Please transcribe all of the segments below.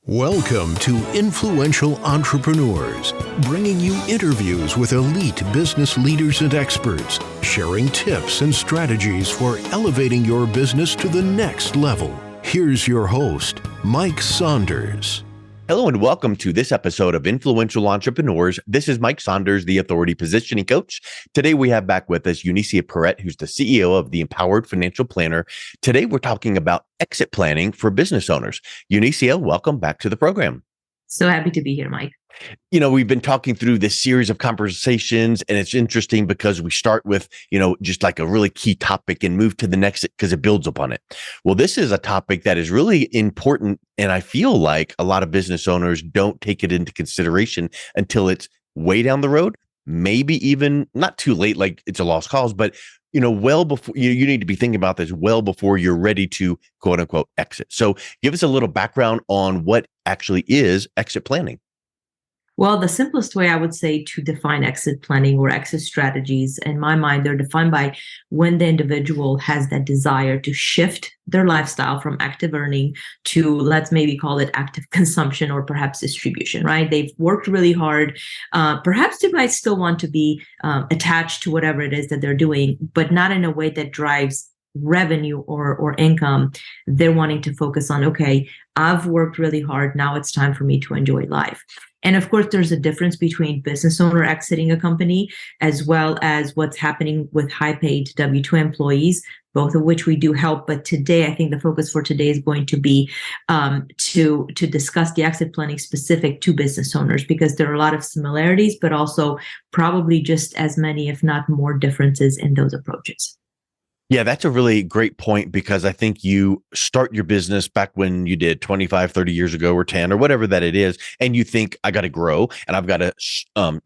Welcome to Influential Entrepreneurs, bringing you interviews with elite business leaders and experts, sharing tips and strategies for elevating your business to the next level. Here's your host, Mike Saunders. Hello and welcome to this episode of Influential Entrepreneurs. This is Mike Saunders, the Authority Positioning Coach. Today we have back with us Eunicia Peret, who's the CEO of the Empowered Financial Planner. Today we're talking about exit planning for business owners. Eunicia, welcome back to the program. So happy to be here, Mike. You know, we've been talking through this series of conversations, and it's interesting because we start with, just like a really key topic and move to the next because it builds upon it. Well, this is a topic that is really important, and I feel like a lot of business owners don't take it into consideration until it's way down the road, maybe even not too late, like it's a lost cause, but well before you need to be thinking about this well before you're ready to quote unquote exit. So give us a little background on what actually is exit planning. Well, the simplest way I would say to define exit planning or exit strategies, in my mind, they're defined by when the individual has that desire to shift their lifestyle from active earning to, let's maybe call it active consumption or perhaps distribution, right? They've worked really hard. Perhaps they might still want to be attached to whatever it is that they're doing, but not in a way that drives revenue or income. They're wanting to focus on, okay, I've worked really hard. Now it's time for me to enjoy life. And of course, there's a difference between business owner exiting a company as well as what's happening with high-paid W-2 employees, both of which we do help. But today, I think the focus for today is going to be to discuss the exit planning specific to business owners, because there are a lot of similarities, but also probably just as many, if not more, differences in those approaches. Yeah, that's a really great point, because I think you start your business back when you did 25, 30 years ago or 10 or whatever that it is. And you think, I got to grow and I've got to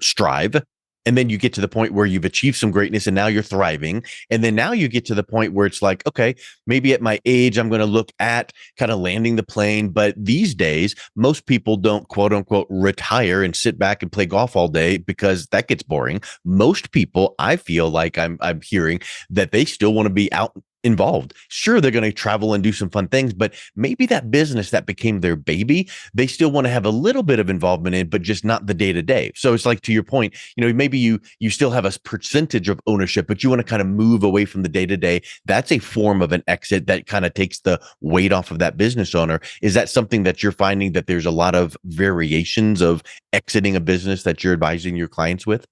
strive. And then you get to the point where you've achieved some greatness and now you're thriving. And then now you get to the point where it's like, okay, maybe at my age, I'm going to look at kind of landing the plane. But these days, most people don't quote unquote retire and sit back and play golf all day, because that gets boring. Most people, I feel like I'm hearing that they still want to be out involved. Sure, they're going to travel and do some fun things, but maybe that business that became their baby, they still want to have a little bit of involvement in, but just not the day to day. So it's like, to your point, maybe you still have a percentage of ownership, but you want to kind of move away from the day to day. That's a form of an exit that kind of takes the weight off of that business owner. Is that something that you're finding that there's a lot of variations of exiting a business that you're advising your clients with?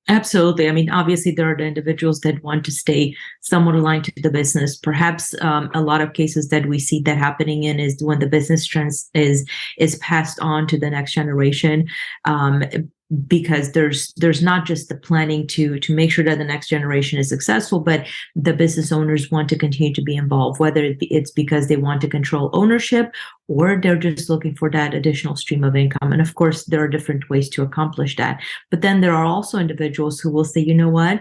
Absolutely. I mean, obviously, there are the individuals that want to stay somewhat aligned to the business. Perhaps a lot of cases that we see that happening in is when the business trends is passed on to the next generation. Because there's not just the planning to make sure that the next generation is successful, but the business owners want to continue to be involved, whether it's because they want to control ownership or they're just looking for that additional stream of income. And of course, there are different ways to accomplish that. But then there are also individuals who will say, you know what?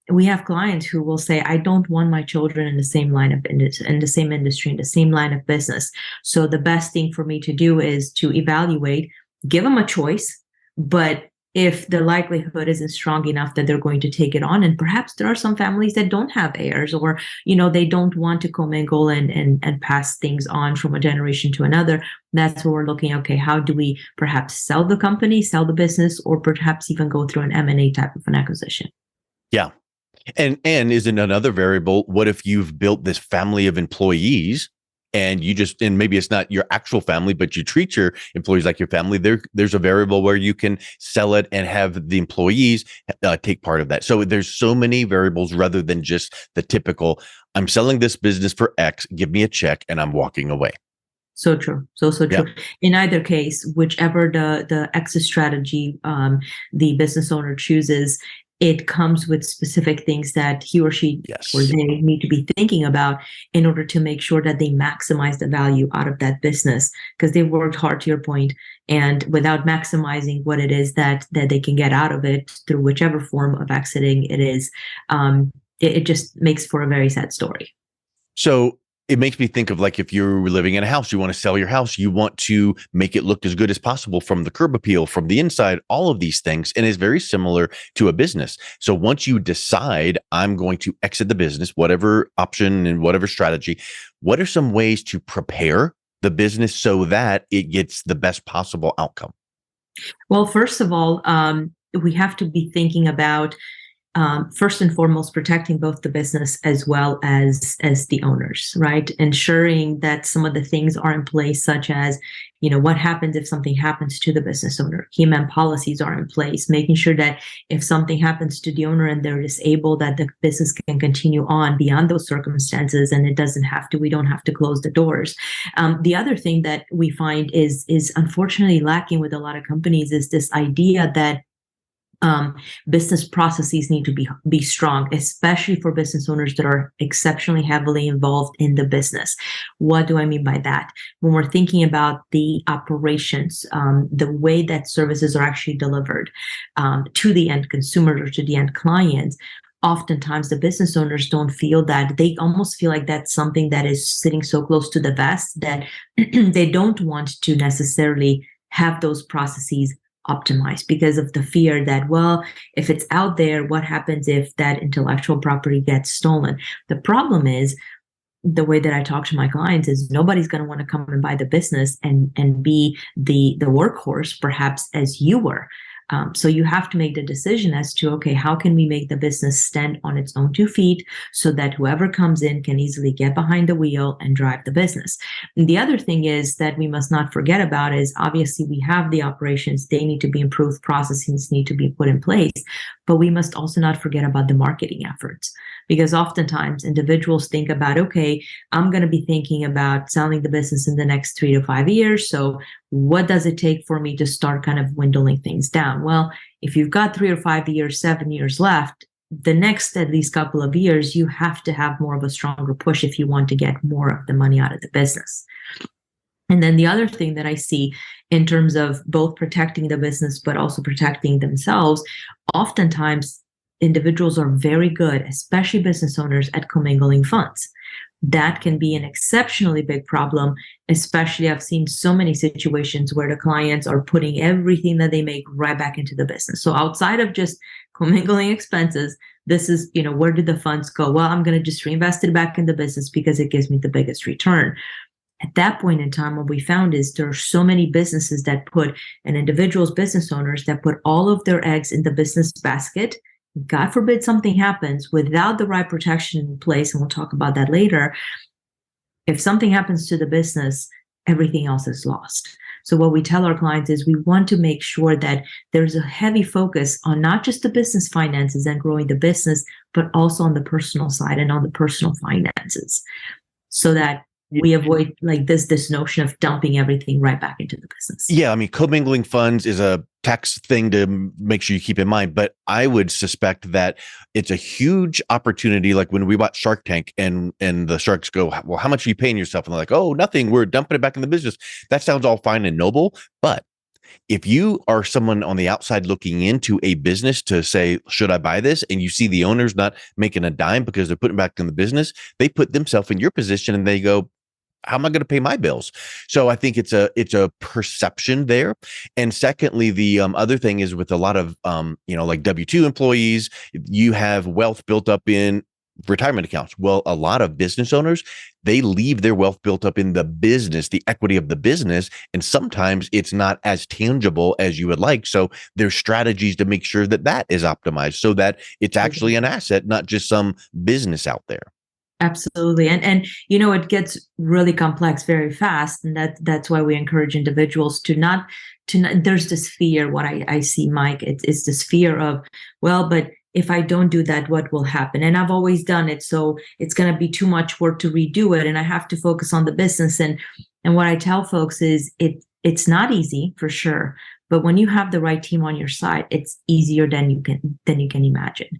We have clients who will say, I don't want my children in the same line of in the same industry, in the same line of business. So the best thing for me to do is to evaluate, give them a choice, but if the likelihood isn't strong enough that they're going to take it on, and perhaps there are some families that don't have heirs, or they don't want to commingle and pass things on from a generation to another, that's where we're looking, okay, how do we perhaps sell the company, sell the business, or perhaps even go through an M&A type of an acquisition? Yeah. And isn't another variable, what if you've built this family of employees and and maybe it's not your actual family, but you treat your employees like your family? There's a variable where you can sell it and have the employees take part of that. So there's so many variables rather than just the typical, I'm selling this business for X, give me a check and I'm walking away. So true. So true. Yeah. In either case, whichever the exit strategy the business owner chooses, it comes with specific things that he or she or they need to be thinking about in order to make sure that they maximize the value out of that business, because they've worked hard, to your point, and without maximizing what it is that they can get out of it through whichever form of exiting it is, it just makes for a very sad story. So it makes me think of, like, if you're living in a house, you want to sell your house, you want to make it look as good as possible from the curb appeal, from the inside, all of these things. And it's very similar to a business. So once you decide I'm going to exit the business, whatever option and whatever strategy, what are some ways to prepare the business so that it gets the best possible outcome? Well, first of all, we have to be thinking about first and foremost protecting both the business as well as the owners, right? Ensuring that some of the things are in place, such as, what happens if something happens to the business owner? Key-man policies are in place, making sure that if something happens to the owner and they're disabled, that the business can continue on beyond those circumstances, and we don't have to close the doors. The other thing that we find is unfortunately lacking with a lot of companies is this idea that business processes need to be strong, especially for business owners that are exceptionally heavily involved in the business. What do I mean by that? When we're thinking about the operations, the way that services are actually delivered to the end consumers or to the end clients, oftentimes the business owners don't feel that. They almost feel like that's something that is sitting so close to the vest that they don't want to necessarily have those processes optimized because of the fear that, well, if it's out there, what happens if that intellectual property gets stolen? The problem is, the way that I talk to my clients is nobody's going to want to come and buy the business and be the workhorse, perhaps as you were. So you have to make the decision as to, okay, how can we make the business stand on its own 2 feet so that whoever comes in can easily get behind the wheel and drive the business? And the other thing is that we must not forget about is obviously we have the operations, they need to be improved, processes need to be put in place, but we must also not forget about the marketing efforts. Because oftentimes individuals think about, okay, I'm going to be thinking about selling the business in the next 3 to 5 years. So what does it take for me to start kind of dwindling things down? Well, if you've got 3 or 5 years, 7 years left, the next at least couple of years, you have to have more of a stronger push if you want to get more of the money out of the business. And then the other thing that I see in terms of both protecting the business, but also protecting themselves, oftentimes individuals are very good, especially business owners, at commingling funds. That can be an exceptionally big problem, especially I've seen so many situations where the clients are putting everything that they make right back into the business. So outside of just commingling expenses, this is, where did the funds go? Well, I'm going to just reinvest it back in the business because it gives me the biggest return. At that point in time, what we found is there are so many businesses that put, and individuals, business owners that put all of their eggs in the business basket. God forbid something happens without the right protection in place, and we'll talk about that later. If something happens to the business, everything else is lost. So what we tell our clients is we want to make sure that there's a heavy focus on not just the business finances and growing the business, but also on the personal side and on the personal finances, so that we avoid like this notion of dumping everything right back into the business. Yeah, I mean, commingling funds is a tax thing to make sure you keep in mind, but I would suspect that it's a huge opportunity. Like when we watch Shark Tank and the sharks go, well, how much are you paying yourself? And they're like, oh, nothing. We're dumping it back in the business. That sounds all fine and noble, but if you are someone on the outside looking into a business to say, should I buy this? And you see the owners not making a dime because they're putting back in the business, they put themselves in your position and they go, how am I going to pay my bills? So I think it's a perception there. And secondly, the other thing is with a lot of, like W-2 employees, you have wealth built up in retirement accounts. Well, a lot of business owners, they leave their wealth built up in the business, the equity of the business. And sometimes it's not as tangible as you would like. So there's strategies to make sure that that is optimized so that it's actually an asset, not just some business out there. Absolutely. And it gets really complex very fast. And that's why we encourage individuals to not, there's this fear, what I see, Mike, it's this fear of, well, but if I don't do that, what will happen? And I've always done it, so it's going to be too much work to redo it. And I have to focus on the business. And what I tell folks is it's not easy for sure. But when you have the right team on your side, it's easier than you can imagine.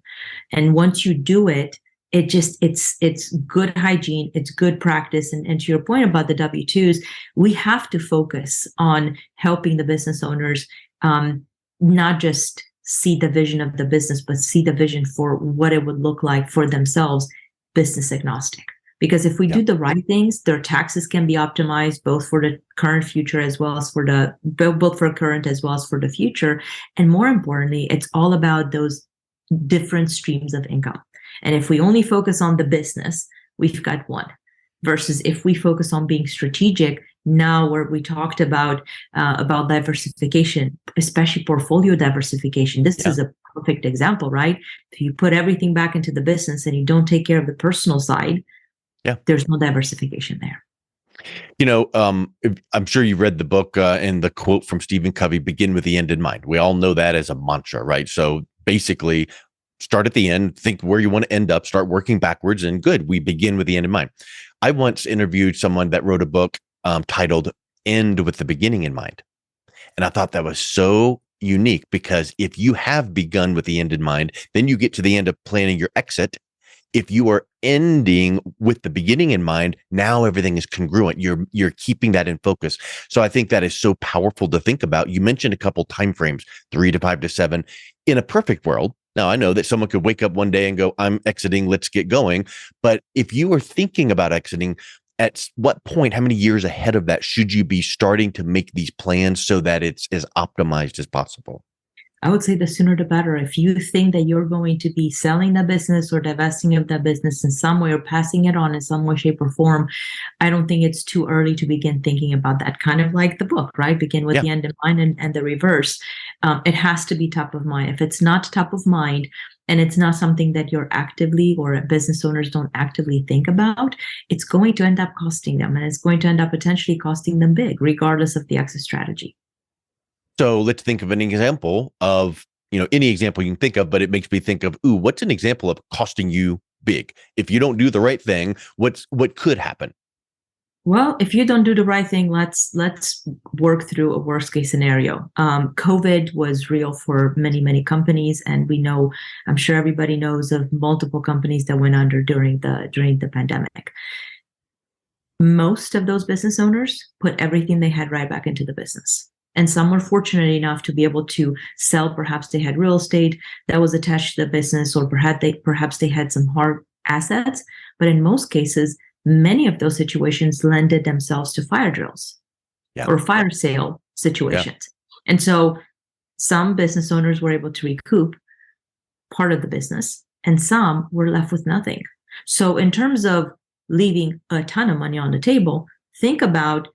And once you do it, it's good hygiene, it's good practice. And to your point about the W-2s, we have to focus on helping the business owners not just see the vision of the business, but see the vision for what it would look like for themselves, business agnostic. Because if we do the right things, their taxes can be optimized both for the current, future, as well as for both for current as well as for the future. And more importantly, it's all about those different streams of income. And if we only focus on the business, we've got one. Versus if we focus on being strategic, now where we talked about diversification, especially portfolio diversification. This is a perfect example, right? If you put everything back into the business and you don't take care of the personal side, there's no diversification there. I'm sure you read the book and the quote from Stephen Covey, begin with the end in mind. We all know that as a mantra, right? So basically, start at the end, think where you want to end up, start working backwards, and good, we begin with the end in mind. I once interviewed someone that wrote a book titled End with the Beginning in Mind. And I thought that was so unique because if you have begun with the end in mind, then you get to the end of planning your exit. If you are ending with the beginning in mind, now everything is congruent. You're keeping that in focus. So I think that is so powerful to think about. You mentioned a couple timeframes, 3 to 5 to 7. In a perfect world, now I know that someone could wake up one day and go, I'm exiting, let's get going. But if you are thinking about exiting, at what point, how many years ahead of that should you be starting to make these plans so that it's as optimized as possible? I would say the sooner the better. If you think that you're going to be selling the business or divesting of that business in some way or passing it on in some way, shape, or form, I don't think it's too early to begin thinking about that. Kind of like the book, right? Begin with the end in mind and the reverse. It has to be top of mind. If it's not top of mind, and it's not something that you're actively or business owners don't actively think about, it's going to end up costing them, and it's going to end up potentially costing them big, regardless of the exit strategy. So let's think of an example of, any example you can think of, but it makes me think of, what's an example of costing you big? If you don't do the right thing, what could happen? Well, if you don't do the right thing, let's work through a worst case scenario. COVID was real for many, many companies, and we know, I'm sure everybody knows of multiple companies that went under during the pandemic. Most of those business owners put everything they had right back into the business. And some were fortunate enough to be able to sell. Perhaps they had real estate that was attached to the business, or perhaps they had some hard assets. But in most cases, many of those situations lended themselves to fire drills or fire sale situations. And so some business owners were able to recoup part of the business, and some were left with nothing. So in terms of leaving a ton of money on the table, think about,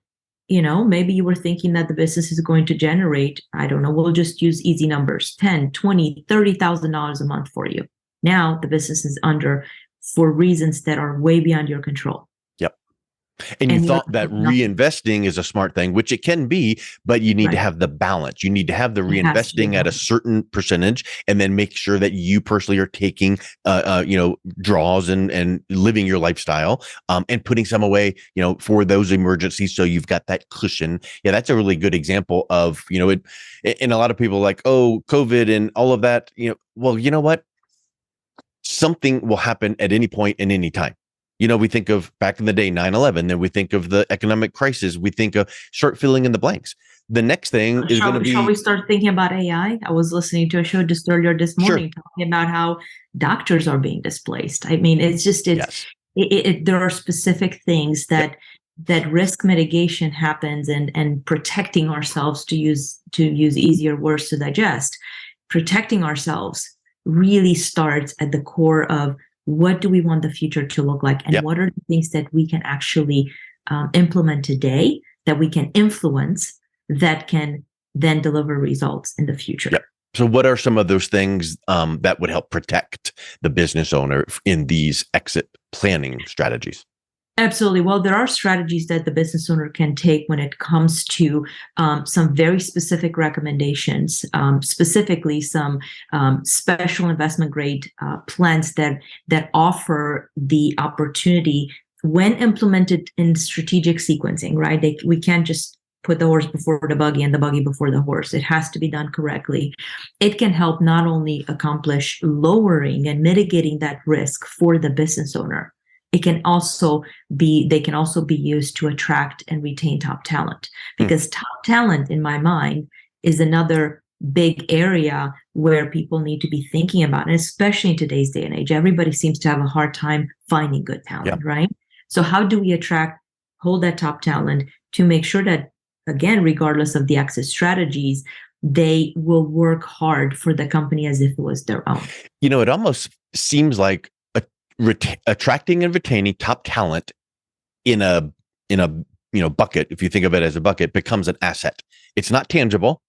maybe you were thinking that the business is going to generate, I don't know, we'll just use easy numbers, $10,000, $20,000, $30,000 a month for you. Now the business is under for reasons that are way beyond your control. And you thought that reinvesting is a smart thing, which it can be, but you need to have the balance. You need to have the reinvesting at a certain percentage, and then make sure that you personally are taking, draws and living your lifestyle, and putting some away, for those emergencies. So you've got that cushion. Yeah, that's a really good example of, and a lot of people like, oh, COVID and all of that. Well, you know what? Something will happen at any point and any time. We think of back in the day, 9/11, then we think of the economic crisis. We think of start filling in the blanks. The next thing is going to be. Shall we start thinking about AI? I was listening to a show just earlier this morning talking about how doctors are being displaced. I mean, there are specific things that risk mitigation happens, and protecting ourselves, to use easier words to digest, protecting ourselves really starts at the core of what do we want the future to look like, and what are the things that we can actually implement today, that we can influence, that can then deliver results in the future. So what are some of those things that would help protect the business owner in these exit planning strategies? Absolutely. Well, there are strategies that the business owner can take when it comes to some very specific recommendations, specifically some special investment grade plans that offer the opportunity, when implemented in strategic sequencing, right? We can't just put the horse before the buggy and the buggy before the horse. It has to be done correctly. It can help not only accomplish lowering and mitigating that risk for the business owner, they can also be used to attract and retain top talent, because top talent, in my mind, is another big area where people need to be thinking about. And especially in today's day and age, everybody seems to have a hard time finding good talent, right? So how do we hold that top talent to make sure that, again, regardless of the exit strategies, they will work hard for the company as if it was their own? It almost seems like attracting and retaining top talent in a bucket, if you think of it as a bucket, becomes an asset. It's not tangible,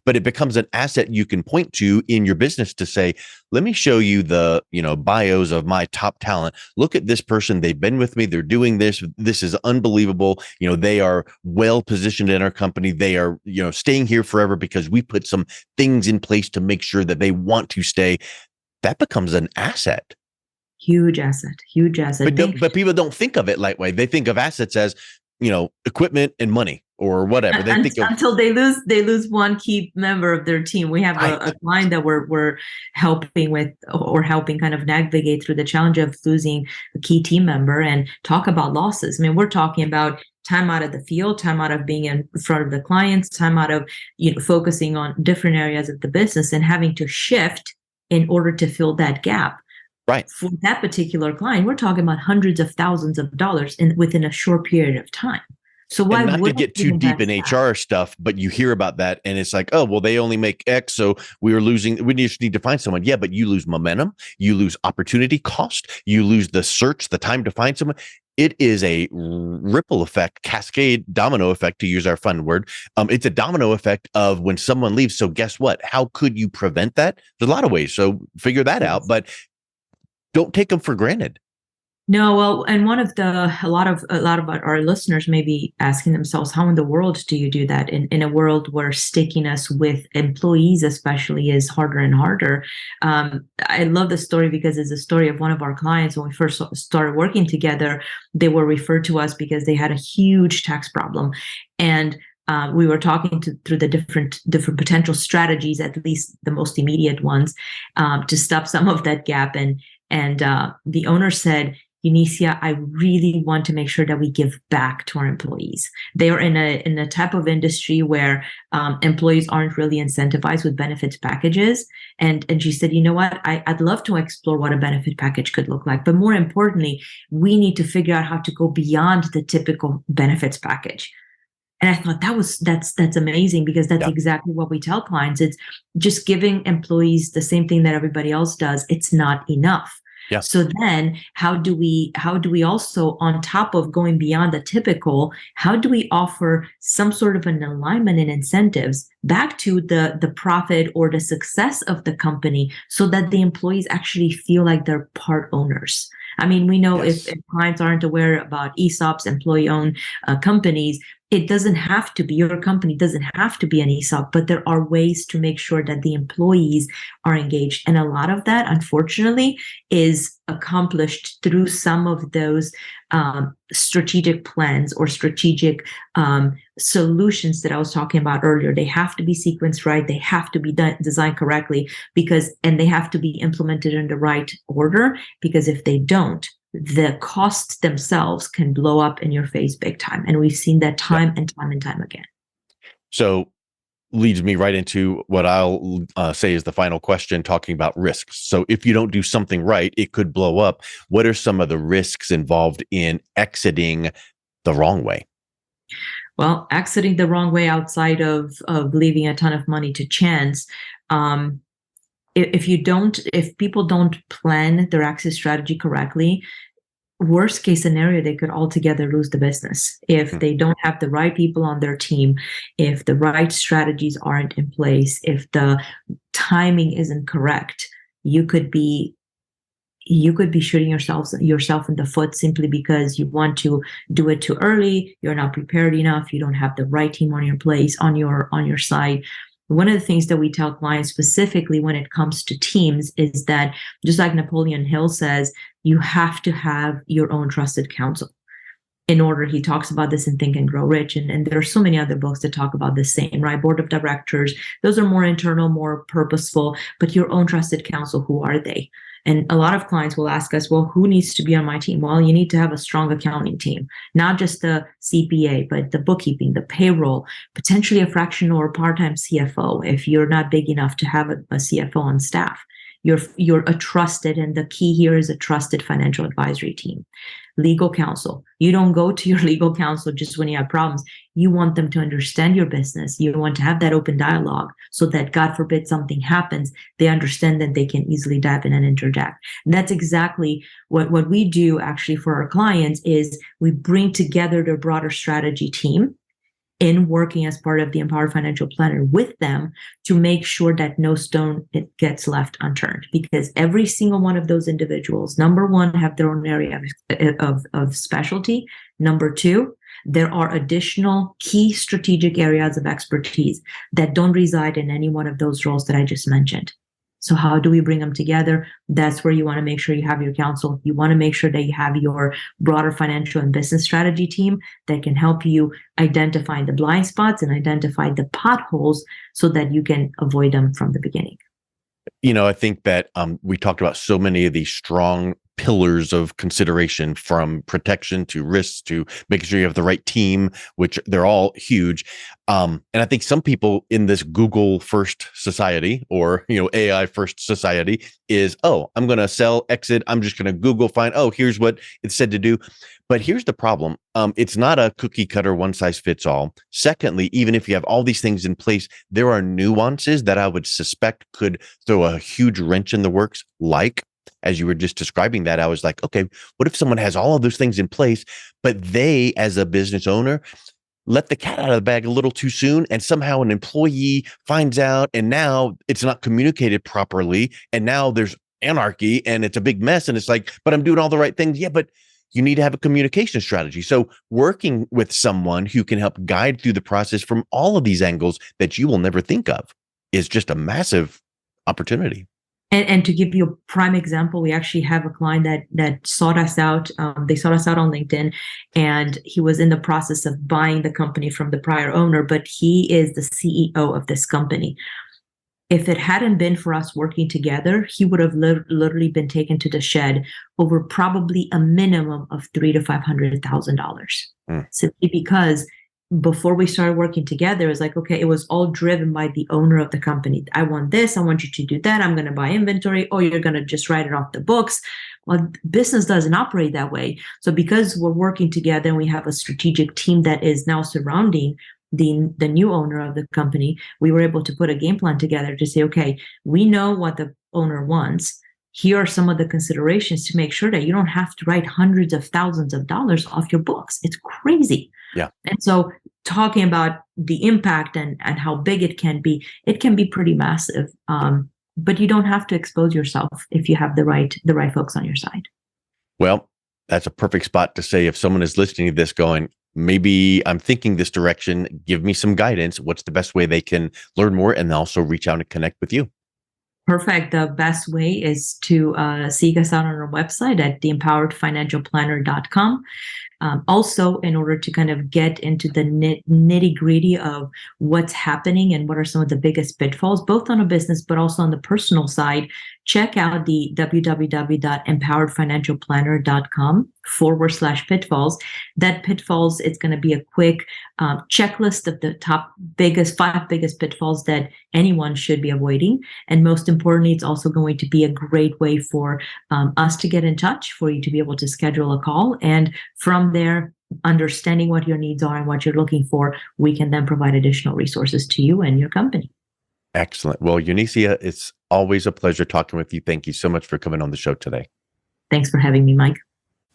but it becomes an asset you can point to in your business to say, let me show you the, bios of my top talent. Look at this person. They've been with me. They're doing this. This is unbelievable. They are well positioned in our company. They are, staying here forever because we put some things in place to make sure that they want to stay. That becomes an asset. Huge asset. But people don't think of it that way. They think of assets as, equipment and money or whatever. They think until they lose one key member of their team. We have a client that we're helping with, or helping kind of navigate through the challenge of losing a key team member, and talk about losses. I mean, we're talking about time out of the field, time out of being in front of the clients, time out of focusing on different areas of the business, and having to shift in order to fill that gap. Right. For that particular client, we're talking about hundreds of thousands of dollars within a short period of time. So why not would to get too deep in HR stuff, but you hear about that and it's like, oh, well, they only make X, so we just need to find someone. Yeah, but you lose momentum, you lose opportunity cost, you lose the search, the time to find someone. It is a ripple effect, cascade, domino effect, to use our fun word. It's a domino effect of when someone leaves. So guess what? How could you prevent that? There's a lot of ways. So figure that out, but don't take them for granted. No, well, and a lot of our listeners may be asking themselves, how in the world do you do that in a world where stickiness with employees especially is harder and harder? I love the story because it's a story of one of our clients. When we first started working together, they were referred to us because they had a huge tax problem, and we were talking through the different potential strategies, at least the most immediate ones, to stop some of that gap. And the owner said, Eunicia, I really want to make sure that we give back to our employees. They are in a type of industry where employees aren't really incentivized with benefits packages. And she said, you know what, I'd love to explore what a benefit package could look like. But more importantly, we need to figure out how to go beyond the typical benefits package. And I thought that's amazing, because that's exactly what we tell clients. It's just giving employees the same thing that everybody else does. It's not enough. Yeah. So then how do we also, on top of going beyond the typical, how do we offer some sort of an alignment in incentives back to the profit or the success of the company, so that the employees actually feel like they're part owners? I mean, we know if clients aren't aware about ESOPs, employee-owned companies, it doesn't have to be, your company doesn't have to be an ESOP, but there are ways to make sure that the employees are engaged. And a lot of that, unfortunately, is accomplished through some of those strategic plans or strategic solutions that I was talking about earlier. They have to be sequenced right. They have to be designed correctly, and they have to be implemented in the right order, because if they don't, the costs themselves can blow up in your face big time. And we've seen that time and time again. So leads me right into what I'll say is the final question, talking about risks. So if you don't do something right, it could blow up. What are some of the risks involved in exiting the wrong way? Well, exiting the wrong way outside of leaving a ton of money to chance, if people don't plan their exit strategy correctly, worst case scenario, they could altogether lose the business. If they don't have the right people on their team, if the right strategies aren't in place, if the timing isn't correct, you could be shooting yourself in the foot simply because you want to do it too early. You're not prepared enough. You don't have the right team on your side. One of the things that we tell clients specifically when it comes to teams is that, just like Napoleon Hill says, you have to have your own trusted counsel. He talks about this in Think and Grow Rich, and there are so many other books that talk about the same, right? Board of directors, those are more internal, more purposeful, but your own trusted counsel, who are they? And a lot of clients will ask us, well, who needs to be on my team? Well, you need to have a strong accounting team, not just the CPA, but the bookkeeping, the payroll, potentially a fractional or part-time CFO if you're not big enough to have a CFO on staff. You're a trusted, and the key here is a trusted financial advisory team. legal counsel. You don't go to your legal counsel just when you have problems. You want them to understand your business. You want to have that open dialogue so that, God forbid, something happens, they understand that they can easily dive in and interject. And that's exactly what we do actually for our clients is we bring together their broader strategy team in working as part of the Empowered Financial Planner with them to make sure that no stone gets left unturned. Because every single one of those individuals, number one, have their own area of specialty. Number two, there are additional key strategic areas of expertise that don't reside in any one of those roles that I just mentioned. So how do we bring them together? That's where you want to make sure you have your counsel. You want to make sure that you have your broader financial and business strategy team that can help you identify the blind spots and identify the potholes so that you can avoid them from the beginning. I think that we talked about so many of these strong pillars of consideration, from protection to risks to making sure you have the right team, which they're all huge. And I think some people in this Google first society or, AI first society is, I'm going to sell, exit. I'm just going to Google, find, here's what it said to do. But here's the problem. It's not a cookie cutter, one size fits all. Secondly, even if you have all these things in place, there are nuances that I would suspect could throw a huge wrench in the works. Like, as you were just describing that, I was like, okay, what if someone has all of those things in place, but they, as a business owner, let the cat out of the bag a little too soon, and somehow an employee finds out, and now it's not communicated properly, and now there's anarchy, and it's a big mess, and it's like, but I'm doing all the right things. Yeah, but you need to have a communication strategy. So working with someone who can help guide through the process from all of these angles that you will never think of is just a massive opportunity. And to give you a prime example, we actually have a client that sought us out. They sought us out on LinkedIn, and he was in the process of buying the company from the prior owner, but he is the CEO of this company. If it hadn't been for us working together, he would have literally been taken to the shed over probably a minimum of $300,000 to $500,000. Simply because before we started working together, it was like, okay, it was all driven by the owner of the company. I want this. I want you to do that. I'm going to buy inventory. Oh, you're going to just write it off the books. Well, business doesn't operate that way. So because we're working together and we have a strategic team that is now surrounding the new owner of the company, we were able to put a game plan together to say, okay, we know what the owner wants. Here are some of the considerations to make sure that you don't have to write hundreds of thousands of dollars off your books. It's crazy. Yeah. And so talking about the impact and how big it can be pretty massive. But you don't have to expose yourself if you have the right folks on your side. Well, that's a perfect spot to say, if someone is listening to this going, maybe I'm thinking this direction, give me some guidance. What's the best way they can learn more and also reach out and connect with you? Perfect. The best way is to seek us out on our website at theempoweredfinancialplanner.com. Also, in order to kind of get into the nitty gritty of what's happening and what are some of the biggest pitfalls, both on a business but also on the personal side, check out the www.empoweredfinancialplanner.com/pitfalls. That pitfalls, it's going to be a quick checklist of the five biggest pitfalls that anyone should be avoiding. And most importantly, it's also going to be a great way for us to get in touch, for you to be able to schedule a call. And from there, understanding what your needs are and what you're looking for, we can then provide additional resources to you and your company. Excellent. Well, Eunicia, it's always a pleasure talking with you. Thank you so much for coming on the show today. Thanks for having me, Mike.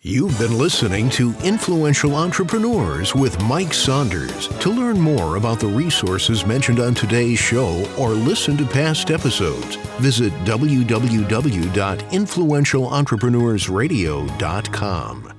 You've been listening to Influential Entrepreneurs with Mike Saunders. To learn more about the resources mentioned on today's show or listen to past episodes, visit www.influentialentrepreneurssradio.com.